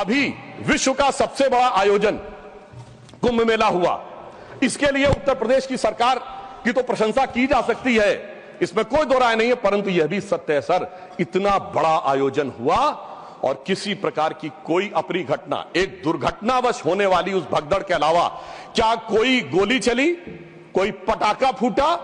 अभी विश्व का सबसे बड़ा आयोजन कुंभ मेला हुआ। इसके लिए उत्तर प्रदेश की सरकार की तो प्रशंसा की जा सकती है, इसमें कोई दो राय नहीं है, परंतु यह भी सत्य है सर, इतना बड़ा आयोजन हुआ और किसी प्रकार की कोई अप्रिय घटना, एक दुर्घटनावश होने वाली उस भगदड़ के अलावा क्या कोई गोली चली, कोई पटाखा फूटा,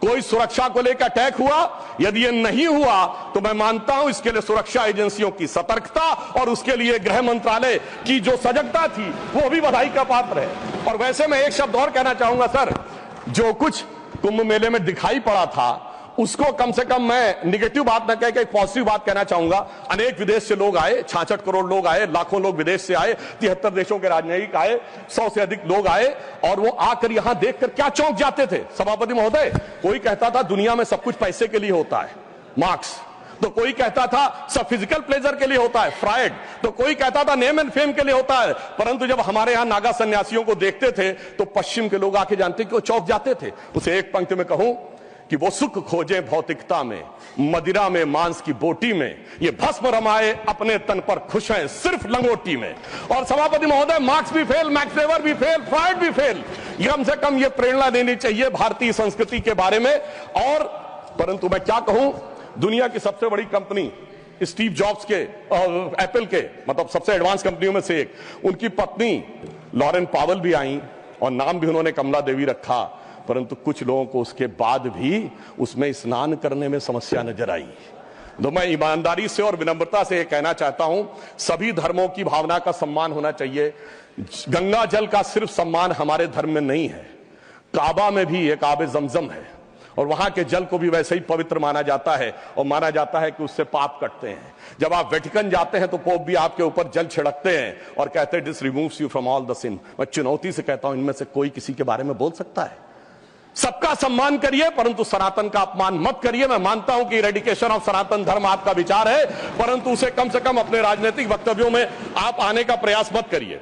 कोई सुरक्षा को लेकर अटैक हुआ? यदि यह नहीं हुआ तो मैं मानता हूं इसके लिए सुरक्षा एजेंसियों की सतर्कता और उसके लिए गृह मंत्रालय की जो सजगता थी वो भी बधाई का पात्र है। और वैसे मैं एक शब्द और कहना चाहूंगा सर, जो कुछ कुंभ मेले में दिखाई पड़ा था उसको कम से कम मैं निगेटिव बात न कह के एक पॉजिटिव बात कहना चाहूंगा। अनेक विदेश से लोग आए, 66 करोड़ लोग आए, लाखों लोग विदेश से आए, 73 देशों के राजनयिक आए, 100 से अधिक लोग आए और वो आकर यहां देखकर क्या चौंक जाते थे सभापति महोदय। कोई कहता था दुनिया में सब कुछ पैसे के लिए होता है, मार्क्स, तो कोई कहता था सब फिजिकल प्लेजर के लिए होता है, फ्रायड, तो कोई कहता था नेम एंड फेम के लिए होता है। परंतु जब हमारे यहां नागा सन्यासियों को देखते थे तो पश्चिम के लोग आके जानते कि वो चौंक जाते थे। उसे एक पंक्ति में कहूं कि वो सुख खोजे भौतिकता में, मदिरा में मांस की बोटी में, ये भस्म रमाए अपने तन पर खुश हैं सिर्फ लंगोटी में। और सभापति महोदय, मार्क्स भी फेल, मैक्स वेबर भी फेल, फ्रायड भी फेल, कम से कम ये प्रेरणा देनी चाहिए भारतीय संस्कृति के बारे में। और परंतु मैं क्या कहूं, दुनिया की सबसे बड़ी कंपनी स्टीव जॉब्स के, एप्पल के, मतलब सबसे एडवांस कंपनियों में से एक, उनकी पत्नी लॉरेन पावेल भी आई और नाम भी उन्होंने कमला देवी रखा, परंतु कुछ लोगों को उसके बाद भी उसमें स्नान करने में समस्या नजर आई। तो मैं ईमानदारी से और विनम्रता से यह कहना चाहता हूं, सभी धर्मों की भावना का सम्मान होना चाहिए। गंगा जल का सिर्फ सम्मान हमारे धर्म में नहीं है, काबा में भी एक आबे जमजम है और वहां के जल को भी वैसे ही पवित्र माना जाता है और माना जाता है कि उससे पाप कटते हैं। जब आप वेटिकन जाते हैं तो पोप भी आपके ऊपर जल छिड़कते हैं और कहते हैं this removes you from all the sin. मैं चुनौती से कहता हूं, इनमें से कोई किसी के बारे में बोल सकता है? सबका सम्मान करिए परंतु सनातन का अपमान मत करिए। मैं मानता हूं कि इरेडिकेशन ऑफ सनातन धर्म आपका विचार है, परंतु उसे कम से कम अपने राजनीतिक वक्तव्यों में आप आने का प्रयास मत करिए।